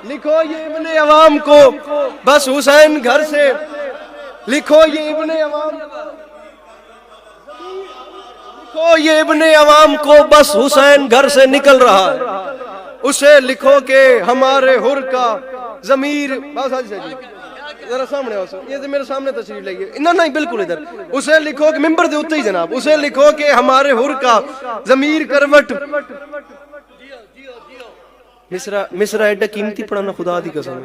لکھو یہ ابن عوام کو بس حسین گھر سے، لکھو یہ ابن عوام، لکھو یہ ابن عوام کو بس حسین گھر سے نکل رہا ہے، اسے لکھو کہ ہمارے حر کا ضمیر، ذرا سامنے آؤ سر، یہ میرے سامنے تصویر لگی ہے، نہیں بالکل ادھر، اسے لکھو کہ ممبر دے اتے ہی جناب، اسے لکھو کہ ہمارے حر کا ضمیر کروٹ، مصرع ایڈا قیمتی پڑھانا خدا دی قسم،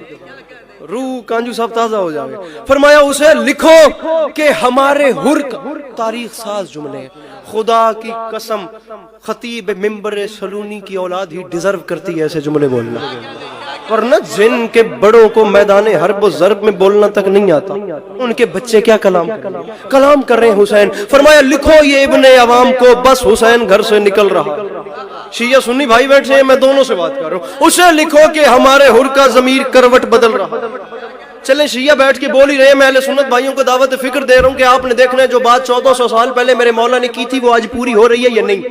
روح کانجو سب تازہ ہو جاوے۔ فرمایا اسے لکھو کہ ہمارے حر کا، تاریخ ساز جملے ہیں، خدا کی قسم خطیب ممبر سلونی کی اولاد ہی ڈیزرو کرتی ہے ایسے جملے بولنا، ورنہ جن کے بڑوں کو میدان حرب و ضرب میں بولنا تک نہیں آتا، ان کے بچے کیا کلام کر رہے ہیں حسین۔ فرمایا لکھو یہ ابن عوام کو بس حسین گھر سے نکل رہا، شیعہ سنی بھائی بیٹھے ہیں، میں دونوں سے بات کر رہا ہوں، اسے لکھو کہ ہمارے حر کا ضمیر کروٹ بدل رہا۔ چلیں شیعہ بیٹھ کے بول ہی رہے ہیں، میں اہل سنت بھائیوں کو دعوت فکر دے رہا ہوں کہ آپ نے دیکھنا ہے جو بات 1400 سال پہلے میرے مولا نے کی تھی وہ آج پوری ہو رہی ہے یا نہیں۔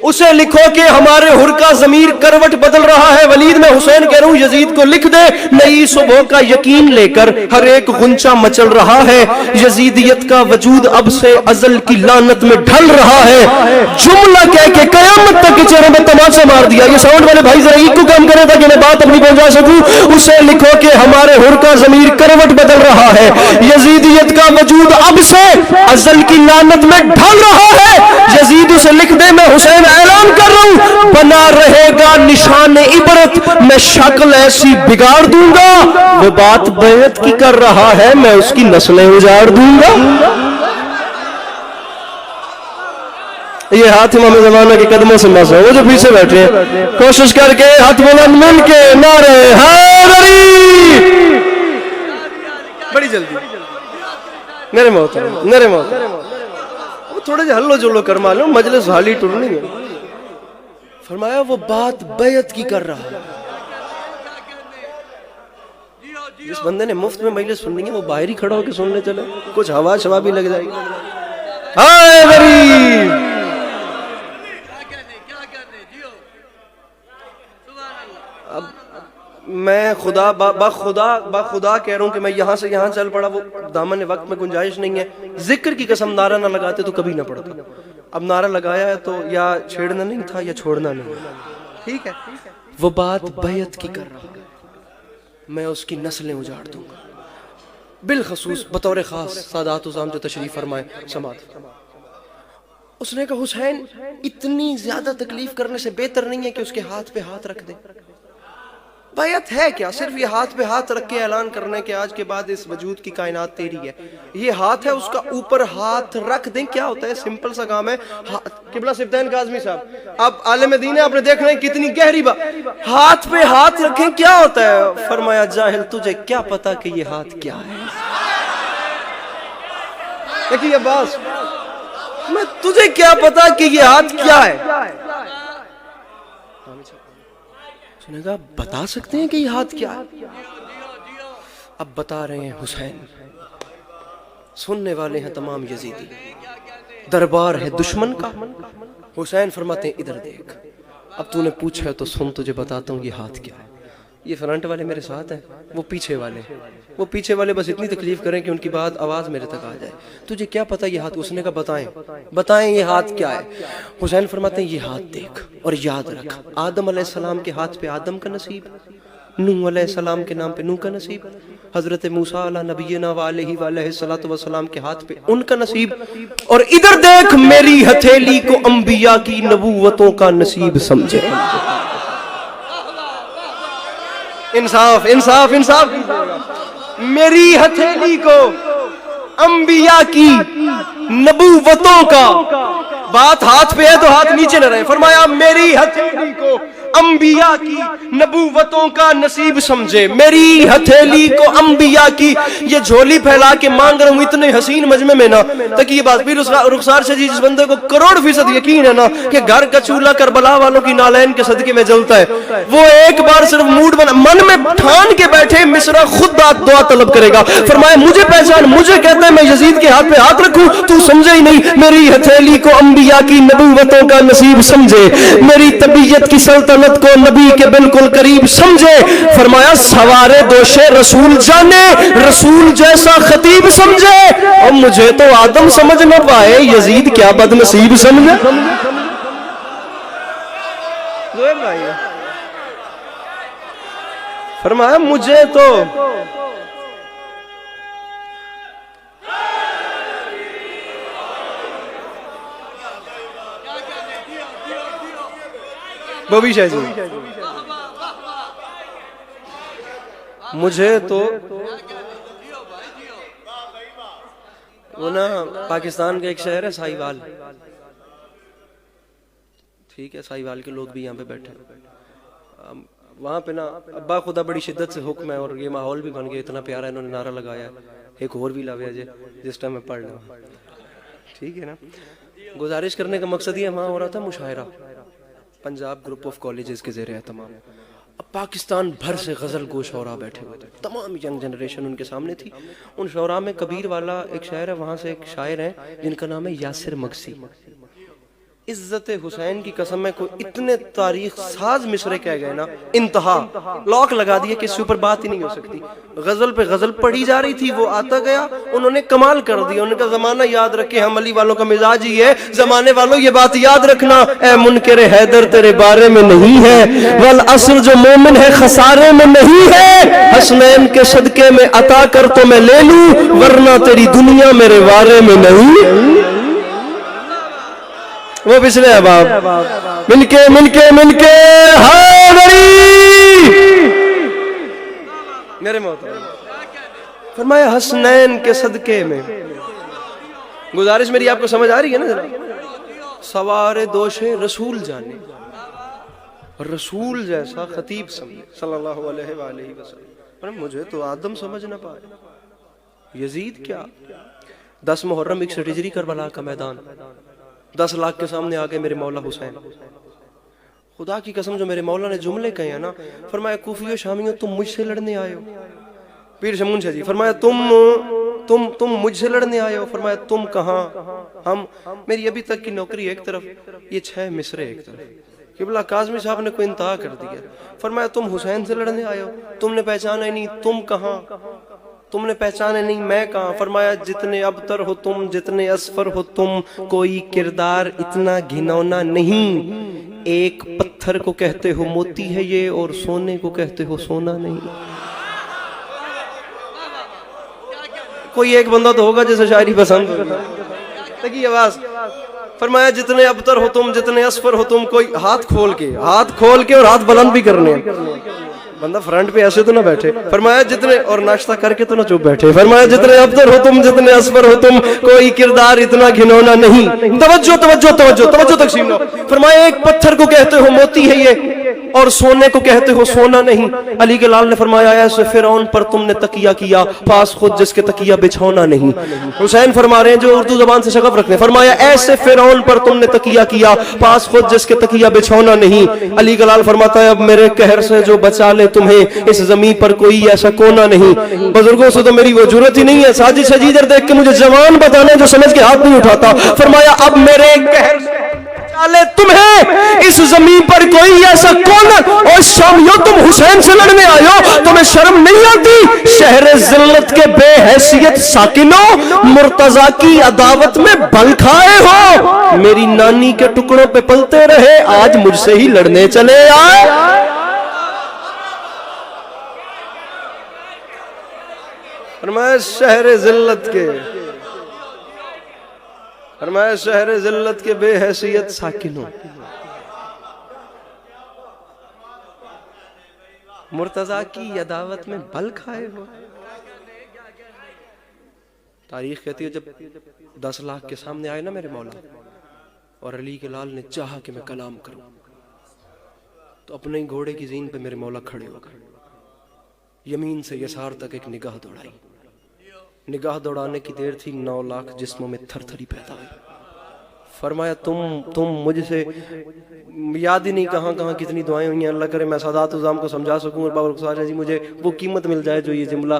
اسے لکھو کہ ہمارے حر کا ضمیر کروٹ بدل رہا ہے۔ ولید میں حسین کہہ رہا ہوں یزید کو لکھ دے، نئی صبح کا یقین لے کر ہر ایک غنچہ مچل رہا ہے، یزیدیت کا وجود اب سے ازل کی لعنت میں ڈھل رہا ہے۔ جملہ کہہ کے قیامت تک کے چہروں میں تماچا مار دیا۔ یہ ساؤنڈ والے بھائی ذرا ایک کو کام کرے تاکہ میں بات اپنی پہنچا سکوں۔ اسے لکھو کہ ہمارے حر کا ضمیر کروٹ بدل رہا ہے، یزیدیت کا وجود اب سے ازل کی لعنت میں ڈھل رہا ہے۔ یزید اسے لکھ دے، میں حسین اعلان کر رہا ہوں بنا رہے گا نشان عبرت، میں شکل ایسی بگاڑ دوں گا، وہ بات بیعت کی کر رہا ہے، میں اس کی نسلیں اجاڑ دوں گا۔ یہ ہاتھ امام زمانہ کے قدموں سے مس ہے، وہ جو پیچھے بیٹھے ہیں کوشش کر کے ہاتھ بلند مل کے نعرے حیدری، بڑی جلدی میرے محترم وہ تھوڑے سے ہلو جلو کر معلوم مجلس حالی ٹرنی ہے۔ فرمایا وہ بات بیعت کی کر رہا ہے۔ جس بندے نے مفت میں مجلس سننی ہے وہ باہر ہی کھڑا ہو کے سننے چلے، کچھ ہوا شوا بھی لگ جائے گی۔ حیدری اب میں خدا خدا کہہ رہا ہوں کہ میں یہاں سے یہاں چل پڑا، وہ دامن وقت میں گنجائش نہیں ہے، ذکر کی قسم نعرہ نہ لگاتے تو کبھی نہ پڑتا، اب نعرہ لگایا ہے تو یا چھیڑنا نہیں تھا یا چھوڑنا نہیں، ٹھیک ہے۔ وہ بات بیعت کی کر رہا ہے، میں اس کی نسلیں اجاڑ دوں گا، بالخصوص بطور خاص سادات وزام جو تشریف فرمائے سماعت۔ اس نے کہا حسین اتنی زیادہ تکلیف کرنے سے بہتر نہیں ہے کہ اس کے ہاتھ پہ ہاتھ رکھ دے۔ بیعت ہے کیا؟ صرف یہ ہاتھ پہ ہاتھ رکھ کے اعلان کرنے کہ آج کے بعد اس وجود کی کائنات تیری ہے، یہ ہاتھ ہے، اس کا اوپر ہاتھ رکھ دیں، کیا ہوتا ہے؟ سمپل سا کام ہے۔ قبلہ سبطین کاظمی صاحب آپ عالم دین ہے، آپ نے دیکھ رہے ہیں کتنی گہری بات، ہاتھ پہ ہاتھ رکھیں کیا ہوتا ہے؟ فرمایا جاہل تجھے کیا پتا کہ یہ ہاتھ کیا ہے؟ دیکھیے یہ بات، میں تجھے کیا پتا کہ یہ ہاتھ کیا ہے؟ اس نے کہا بتا سکتے ہیں کہ یہ ہاتھ کیا ہے؟ اب بتا رہے ہیں حسین، سننے والے ہیں تمام یزیدی، دربار ہے دشمن کا۔ حسین فرماتے ہیں ادھر دیکھ، اب تو نے پوچھا ہے تو سن، تجھے بتاتا ہوں یہ ہاتھ کیا ہے۔ یہ فرنٹ والے میرے ساتھ ہیں، وہ پیچھے والے بس اتنی تکلیف کریں کہ ان کی بات آواز میرے تک آ جائے۔ تجھے کیا پتا یہ ہاتھ؟ اس نے کہا بتائیں یہ ہاتھ کیا ہے؟ حسین فرماتے ہیں یہ ہاتھ دیکھ اور یاد رکھ، آدم علیہ السلام کے ہاتھ پہ آدم کا نصیب، نوح علیہ السلام کے نام پہ نوح کا نصیب، حضرت موسیٰ علیہ نبینا وعلیہ السلام کے ہاتھ پہ ان کا نصیب، اور ادھر دیکھ میری ہتھیلی کو انبیاء کی نبوتوں کا نصیب سمجھے۔ انصاف انصاف انصاف، میری ہتھیلی کو انبیاء کی نبوتوں کا، بات ہاتھ پہ ہے تو ہاتھ نیچے نہ رہے، فرمایا میری ہتھیلی کو انبیاء کی نبوتوں کا نصیب سمجھے، میری ہتھیلی کو انبیاء کی، یہ جھولی پھیلا کے مانگ رہا ہوں اتنے حسین مجمع میں نا، تاکہ یہ بات پھر رخسار سے جس بندے کو کروڑ فیصد یقین ہے نا کہ گھر کا چولہا کربلا والوں کی نالین کے صدقے میں جلتا ہے، وہ ایک بار صرف موڈ بنا من میں ٹھان کے بیٹھے مصرع خود دعا طلب کرے گا. فرمایا مجھے پہچان, مجھے کہتا ہے میں یزید کے ہاتھ پہ ہاتھ رکھوں, تو سمجھے ہی نہیں. میری ہتھیلی کو انبیاء کی نبوتوں کا نصیب سمجھے, میری طبیعت کی سلطنت کو نبی کے بالکل قریب سمجھے. فرمایا سوارے دوشے رسول جانے, رسول جیسا خطیب سمجھے. اور مجھے تو آدم سمجھ نہ پائے, یزید کیا بد نصیب سمجھے. فرمایا مجھے تو بوبی شاہ جی, مجھے تو وہ نا پاکستان کا ایک شہر ہے ساہیوال, ٹھیک ہے, ساہیوال کے لوگ بھی یہاں پہ بیٹھے. وہاں پہ نا ابا خدا بڑی شدت سے حکم ہے, اور یہ ماحول بھی بن گیا, اتنا پیارا انہوں نے نعرہ لگایا. ایک اور بھی لاویا جے جس ٹائم میں پڑھ رہا ہوں, ٹھیک ہے نا. گزارش کرنے کا مقصد یہ وہاں ہو رہا تھا مشاعرہ, پنجاب گروپ آف کالجز کے زیر اہتمام. اب پاکستان بھر سے غزل گو شعراء بیٹھے ہوئے تھے, تمام ینگ جنریشن ان کے سامنے تھی. ان شعراء میں کبیر والا ایک شاعر ہے, وہاں سے ایک شاعر ہیں جن کا نام ہے یاسر مگسی. عزت حسین کی قسم ہے, کوئی اتنے تاریخ ساز مصرے کہہ گئے نا, انتہا, لاک لگا دیا کہ اس کے اوپر بات ہی نہیں ہو سکتی. غزل پہ غزل پڑھی جا رہی تھی, وہ آتا گیا, انہوں نے کمال کر دیا. ان کا زمانہ یاد رکھے, ہم علی والوں کا مزاج ہی ہے, زمانے والوں یہ بات یاد رکھنا, اے منکر حیدر تیرے بارے میں نہیں ہے, والعصر جو مومن ہے خسارے میں نہیں ہے, حسنین کے صدقے میں عطا کر تو میں لے لوں, ورنہ تیری دنیا میرے بارے میں نہیں. وہ پچھلے احباب مل کے حیدری میرے محترم. فرمایا حسنین کے صدقے میں, گزارش میری آپ کو سمجھ آ رہی ہے نا ذرا, سوارے دوشے رسول جانے, رسول جیسا خطیب سمجھے صلی اللہ علیہ وآلہ وسلم. مجھے تو آدم سمجھ نہ پائے, یزید کیا. 10 محرم ایک سٹیجری کربلا کا میدان, 10 لاکھ کے سامنے آگے میرے مولا حسین. خدا کی قسم جو میرے مولا نے جملے کہے ہیں نا, فرمایا کوفیو شامیوں تم مجھ سے لڑنے آئے ہو. پیر شمون شاہ جی, فرمایا تم مجھ سے لڑنے آئے ہو. فرمایا تم کہاں, ہم, میری ابھی تک کی نوکری ایک طرف, یہ 6 مصرے ایک طرف. قبلہ کاظمی صاحب نے کوئی انتہا کر دیا. فرمایا تم حسین سے لڑنے آئے ہو, تم نے پہچانا ہی نہیں, تم کہاں, تم نے پہچانے نہیں, میں کہاں. فرمایا جتنے ابتر ہو تم, جتنے اسفر ہو تم, کوئی کردار اتنا گھنونا نہیں. ایک پتھر کو کہتے ہو موتی ہے یہ, اور سونے کو کہتے ہو سونا نہیں. کوئی ایک بندہ تو ہوگا جسے شاعری پسند ہوگی, تکی آواز. فرمایا جتنے ابتر ہو تم, جتنے اسفر ہو تم, کوئی ہاتھ کھول کے اور ہاتھ بلند بھی کرنے, بندہ فرنٹ پہ ایسے تو نہ بیٹھے. فرمایا جتنے, اور ناشتہ کر کے تو نہ چپ بیٹھے. فرمایا جتنے ابتر ہو تم, جتنے اسفر ہو تم, کوئی کردار اتنا گھنونا نہیں. توجہ تقسیم نہ. فرمایا ایک پتھر کو کہتے ہو موتی ہے یہ, اور سونے کو کہتے ہو سونا نہیں. علی کے لال نے فرمایا ایسے فرعون پر تم نے تکیہ کیا, پاس خود جس کے تکیہ بچھونا نہیں. حسین فرما رہے ہیں جو اردو زبان سے شغف رکھتے ہیں, فرمایا ایسے فرعون پر تم نے تکیہ کیا, پاس خود جس کے تکیہ بچھونا نہیں. علی کے لال فرماتا ہے اب میرے قہر سے جو بچا لے تمہیں, اس زمین پر کوئی ایسا کونا نہیں. بزرگوں سے تو میری وہ جرت ہی نہیں ہے, ساجد شجیدر دیکھ کے مجھے جوان بتانے جو سمجھ کے ہاتھ نہیں اٹھاتا. فرمایا اب میرے قہر سے چالے تمہیں اس زمین پر کوئی ایسا کون. اور شامیوں تم حسین سے لڑنے آئے ہو, تمہیں شرم نہیں آتی؟ شہر ذلت کے بے حیثیت ساکنوں, مرتضی کی عداوت میں بل کھائے ہو. میری نانی کے ٹکڑوں پہ پلتے رہے, آج مجھ سے ہی لڑنے چلے آئے. فرمایا شہر ذلت کے, فرمایا شہر ذلت کے بے حیثیت ساکنوں, مرتضی کی عداوت میں بل کھائے ہو. تاریخ کہتی ہے جب 10 لاکھ کے سامنے آئے نا میرے مولا, اور علی کے لال نے چاہا کہ میں کلام کروں, تو اپنے گھوڑے کی زین پہ میرے مولا کھڑے ہو گئے. یمین سے یسار تک ایک نگاہ دوڑائی. نگاہ دوڑانے کی دیر تھی, 9 لاکھ جسموں میں تھر تھری پیدا ہوئی. فرمایا تم مجھ سے یاد ہی نہیں کہاں کہاں کتنی دعائیں ہوئی ہیں، اللہ کرے میں سادات عظام کو سمجھا سکوں اور بابر خسارہ جی مجھے وہ قیمت مل جائے جو یہ جملہ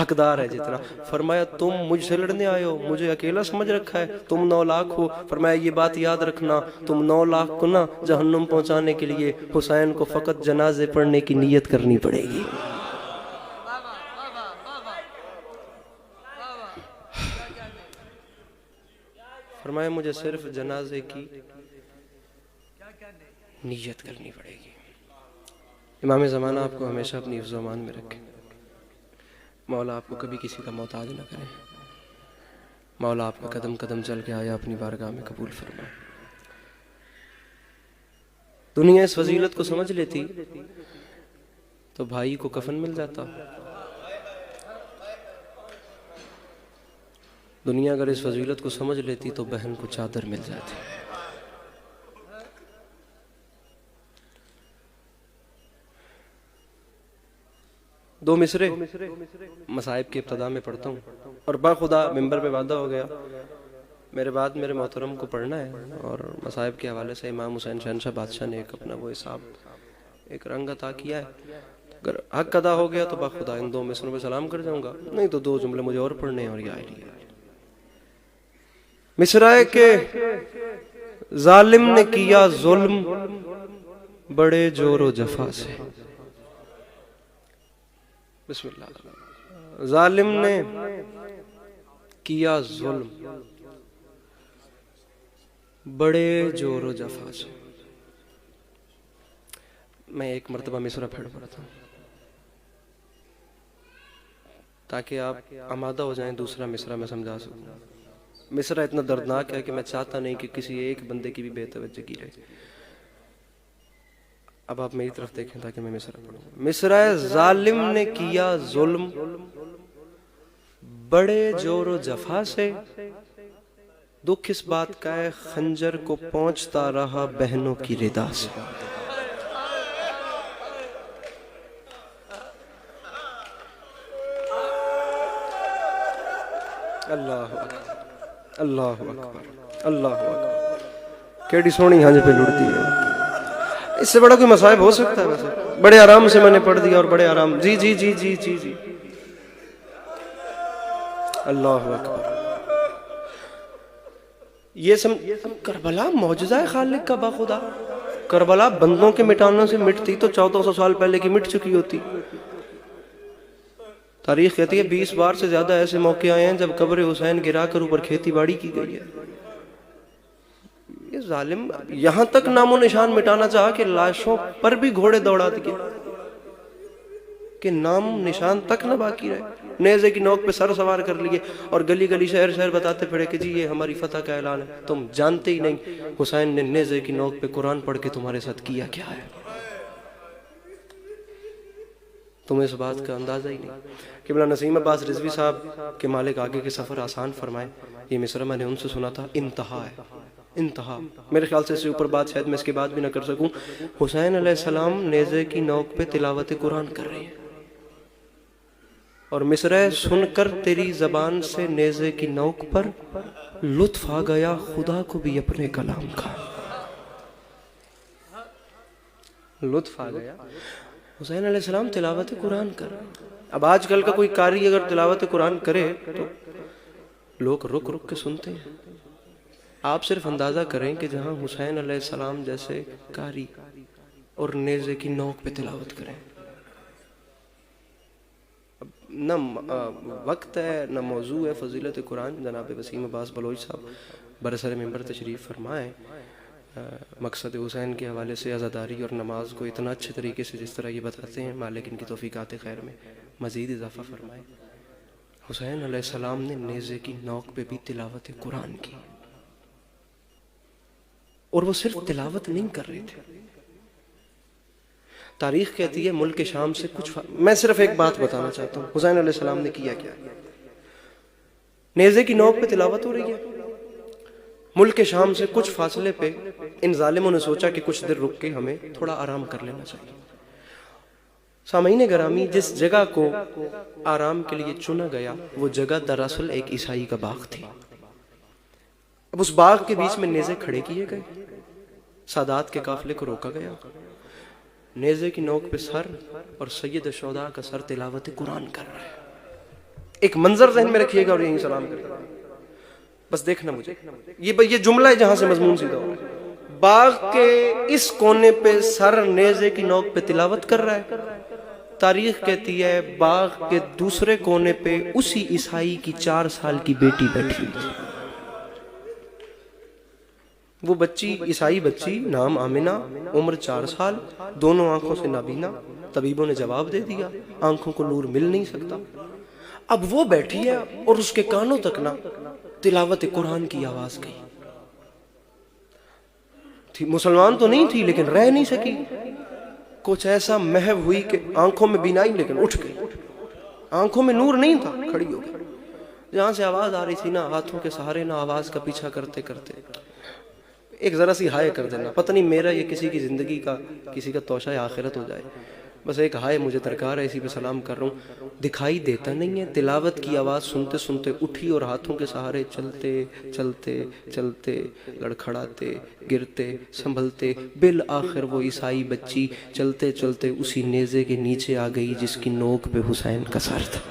حقدار ہے جتنا۔ فرمایا تم مجھ سے لڑنے آئے ہو، مجھے اکیلا سمجھ رکھا ہے، تم 9 لاکھ ہو۔ فرمایا یہ بات یاد رکھنا، تم 9 لاکھ کو نا جہنم پہنچانے کے لیے حسین کو فقط جنازے پڑھنے کی نیت کرنی پڑے گی۔ فرمایا مجھے صرف جنازے کی نیت کرنی پڑے گی۔ امام زمانہ آپ کو ہمیشہ اپنی حفظ و امان میں رکھے، مولا آپ کو کبھی کسی کا محتاج نہ کرے، مولا آپ کا قدم قدم چل کے آیا اپنی بارگاہ میں قبول فرمائے۔ دنیا اس فضیلت کو سمجھ لیتی تو بھائی کو کفن مل جاتا، دنیا اگر اس فضیلت کو سمجھ لیتی تو بہن کو چادر مل جاتی۔ دو مصرے مصائب کی ابتدا میں پڑھتا ہوں، اور باخدا ممبر پہ وعدہ ہو گیا میرے بعد میرے محترم کو پڑھنا ہے، اور مصائب کے حوالے سے امام حسین شہنشاہ بادشاہ نے ایک اپنا وہ حساب ایک رنگ عطا کیا ہے۔ اگر حق ادا ہو گیا تو باخدا ان 2 مصروں پہ سلام کر جاؤں گا، نہیں تو 2 جملے مجھے اور پڑھنے ہیں، اور یہ آئے لیا۔ مصرائے کے ظالم نے کیا ظلم بڑے جور و جفا سے، بسم اللہ۔ ظالم نے کیا ظلم بڑے جور و جفا سے۔ میں ایک مرتبہ مصرع پھڑ پڑتا ہوں تاکہ آپ آمادہ ہو جائیں، دوسرا مصرع میں سمجھا سکوں۔ مصرع اتنا دردناک ہے کہ میں چاہتا نہیں کہ کسی ایک بندے کی بھی بے توجہی رہے۔ اب آپ میری طرف دیکھیں تاکہ میں مصرع پڑھوں۔ مصرع ظالم نے کیا ظلم بڑے جور و جفا سے، دکھ اس بات کا ہے خنجر کو پہنچتا رہا بہنوں کی ردا سے۔ اللہ اکبر، اللہ اکبر، اللہ اکبر، کیڑی سونی ہنج پہ لڑتی ہے۔ اس سے بڑا کوئی مصائب ہو سکتا ہے؟ ویسے بڑے آرام سے میں نے پڑھ دیا، اور بڑے آرام جی جی جی جی جی جی اللہ اکبر۔ یہ کربلا معجزہ ہے خالق کا باخدا۔ کربلا بندوں کے مٹانے سے مٹتی تو 1400 سال پہلے کی مٹ چکی ہوتی۔ تاریخ کہتی ہے 20 بار سے زیادہ ایسے موقع آئے ہیں جب قبر حسین گرا کر اوپر کھیتی باڑی کی گئی ہے۔ یہ ظالم یہاں تک نام و نشان مٹانا چاہا کہ لاشوں پر بھی گھوڑے دوڑا دیے کہ نام نشان تک نہ باقی رہے۔ نیزے کی نوک پہ سر سوار کر لیے اور گلی گلی شہر شہر بتاتے پھرے کہ جی یہ ہماری فتح کا اعلان ہے۔ تم جانتے ہی نہیں حسین نے نیزے کی نوک پہ قرآن پڑھ کے تمہارے ساتھ کیا کیا ہے، تمہیں اس بات کا اندازہ ہی نہیں۔ قبلہ نسیم عباس رضوی صاحب کے مالک آگے کے سفر آسان فرمائے، یہ مصرع میں نے ان سے سنا تھا، انتہا ہے، انتہا۔ میرے خیال سے اس سے اوپر بات شاید میں اس کے بعد بھی نہ کر سکوں۔ حسین علیہ السلام نیزے کی نوک پہ تلاوت قرآن کر رہے ہیں، اور مصرع سن کر تیری زبان سے نیزے کی نوک پر لطف آ گیا خدا کو بھی اپنے کلام کا، لطف آ گیا۔ حسین علیہ السلام تلاوت قرآن کر رہے ہیں۔ اب آج کل کا کوئی قاری اگر تلاوت قرآن کرے تو لوگ رک رک کے سنتے ہیں۔ آپ صرف اندازہ کریں کہ جہاں حسین علیہ السلام جیسے قاری اور نیزے کی نوک پہ تلاوت کریں، نہ وقت ہے نہ موضوع ہے فضیلت قرآن۔ جناب وسیم عباس بلوچ صاحب برسر ممبر تشریف فرمائے، مقصد حسین کے حوالے سے عزاداری اور نماز کو اتنا اچھے طریقے سے جس طرح یہ بتاتے ہیں، مالک ان کی توفیقات خیر میں مزید اضافہ فرمائے۔ حسین علیہ السلام نے نیزے کی نوک پہ بھی تلاوت قرآن کی، اور وہ صرف تلاوت نہیں کر رہے تھے۔ تاریخ کہتی ہے ملک شام سے کچھ میں صرف ایک بات بتانا چاہتا ہوں، حسین علیہ السلام نے کیا کیا۔ نیزے کی نوک پہ تلاوت ہو رہی ہے، ملک شام سے کچھ فاصلے پہ ان ظالموں نے سوچا کہ کچھ دیر رک کے ہمیں تھوڑا آرام کر لینا چاہیے۔ سامعین گرامی، جس جگہ کو آرام کے لیے چنا گیا وہ جگہ دراصل ایک عیسائی کا باغ تھی۔ اب اس باغ کے بیچ میں نیزے کھڑے کیے گئے، سادات کے قافلے کو روکا گیا، نیزے کی نوک پہ سر اور سید شہداء کا سر تلاوت قرآن کر رہا ہے۔ ایک منظر ذہن میں رکھیے گا اور یہیں سلام کرے گا، بس دیکھنا مجھے، یہ جملہ ہے جہاں سے مضمون سیدھا ہو رہا ہے۔ باغ کے اس کونے پہ سر نیزے کی نوک پہ تلاوت کر رہا ہے، تاریخ کہتی ہے باغ کے دوسرے کونے پہ اسی عیسائی کی 4 سال کی بیٹی بیٹھی تھی۔ وہ بچی عیسائی بچی، نام آمنہ، عمر 4 سال، دونوں آنکھوں سے نابینا۔ طبیبوں نے جواب دے دیا آنکھوں کو نور مل نہیں سکتا۔ اب وہ بیٹھی ہے اور اس کے کانوں تک نا تلاوت قرآن کی آواز گئی تھی۔ مسلمان تو نہیں تھی لیکن رہ نہیں سکی، کچھ ایسا محو ہوئی کہ آنکھوں میں بینائی لیکن اٹھ گئی، آنکھوں میں نور نہیں تھا، کھڑی ہو گئی۔ جہاں سے آواز آ رہی تھی نا، ہاتھوں کے سہارے نا آواز کا پیچھا کرتے کرتے ایک ذرا سی ہائے کر دینا، پتہ نہیں میرا یہ کسی کی زندگی کا، کسی کا توشہ آخرت ہو جائے، بس ایک ہائے مجھے درکار ہے، اسی پہ سلام کر رہا ہوں۔ دکھائی دیتا نہیں ہے، تلاوت کی آواز سنتے سنتے اٹھی اور ہاتھوں کے سہارے چلتے چلتے چلتے، لڑکھڑاتے، گرتے، سنبھلتے، بالآخر وہ عیسائی بچی چلتے چلتے اسی نیزے کے نیچے آ گئی جس کی نوک پہ حسین کا سر تھا۔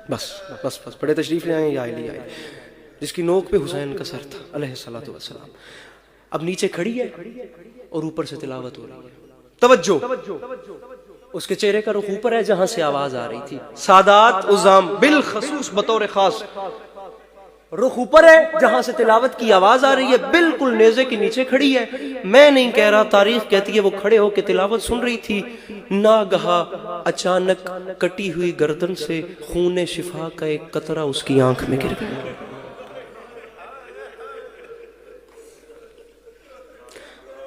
بس بس بس بڑے تشریف لے آئیں، یا علی آئے، جس کی نوک پہ حسین کا سر تھا علیہ الصلوۃ والسلام۔ اب نیچے کھڑی ہے اور اوپر سے تلاوت ہو رہی ہے، توجہ، اس کے چہرے کا رخ اوپر ہے جہاں سے آواز آ رہی تھی۔ سادات عظام بالخصوص بطور خاص رخ اوپر ہے جہاں سے تلاوت کی آواز آ رہی ہے، بالکل نیزے کے نیچے کھڑی ہے۔ میں نہیں کہہ رہا، تاریخ کہتی ہے وہ کھڑے ہو کے تلاوت سن رہی تھی، ناگہا اچانک کٹی ہوئی گردن سے خون شفا کا ایک قطرہ اس کی آنکھ میں گر گیا۔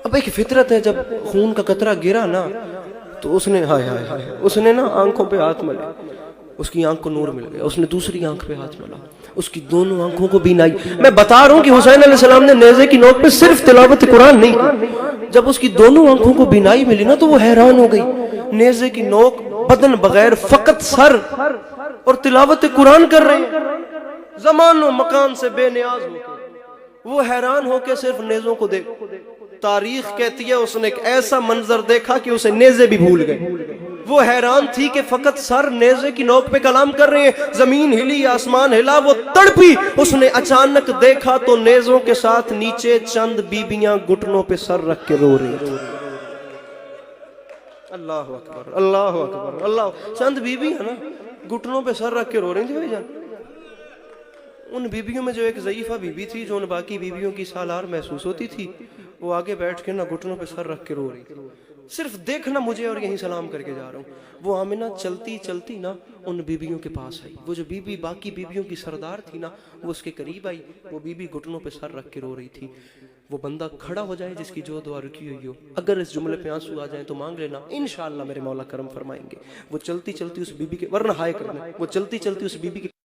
اب ایک فطرت ہے، جب خون کا قطرہ گرا نا تو اس نے ہائے ہائے ہائے، اس نے نا آنکھوں پہ ہاتھ ملے، اس کی آنکھ کو نور مل گیا، اس نے دوسری آنکھ پہ ہاتھ ملا، اس کی دونوں آنکھوں کو بینائی۔ میں بتا رہا ہوں کہ حسین علیہ السلام نے نیزے کی نوک پہ صرف تلاوت قرآن نہیں کی، جب اس کی دونوں آنکھوں کو بینائی ملی نا تو وہ حیران ہو گئی۔ نیزے کی نوک، بدن بغیر، فقط سر، اور تلاوت قرآن کر رہے ہیں، زمان و مکان سے بے نیاز ہو کے وہ حیران ہو کے صرف نیزوں کو دیکھ۔ تاریخ کہتی ہے اس نے ایک ایسا منظر دیکھا کہ اسے نیزے بھی بھول گئے۔ وہ حیران تھی کہ فقط سر نیزے کی نوک پہ کلام کر رہے ہیں، زمین ہلی، آسمان ہلا، وہ تڑپی۔ اس نے اچانک دیکھا تو نیزوں کے ساتھ نیچے چند بیبیاں گھٹنوں پہ سر رکھ کے رو رہی تھیں۔ اللہ اکبر، اللہ اکبر، اللہ، چند بیبیاں نا گھٹنوں پہ سر رکھ کے رو رہی تھی بھائی جان۔ ان بیبیوں میں جو ایک ضعیفہ بیوی تھی جو ان باقی بیویوں کی سالار محسوس ہوتی تھی، وہ آگے بیٹھ کے نا گھٹنوں پہ سر رکھ کے رو رہی تھی۔ صرف دیکھنا مجھے اور یہیں سلام کر کے جا رہا ہوں۔ وہ آمنہ چلتی چلتی نا ان بیبیوں کے پاس آئی، وہ جو بیوی باقی بیبیوں کی سردار تھی نا وہ اس کے قریب آئی، وہ بیوی گھٹنوں پہ سر رکھ کے رو رہی تھی۔ وہ بندہ کھڑا ہو جائے جس کی جو دعا رکی ہوئی ہو، اگر اس جملے پہ آنسو آ جائیں تو مانگ لینا، انشاءاللہ میرے مولا کرم فرمائیں گے۔ وہ چلتی چلتی اس بیوی کے، ورنہ ہائے کرنا، وہ چلتی چلتی اس بیوی کے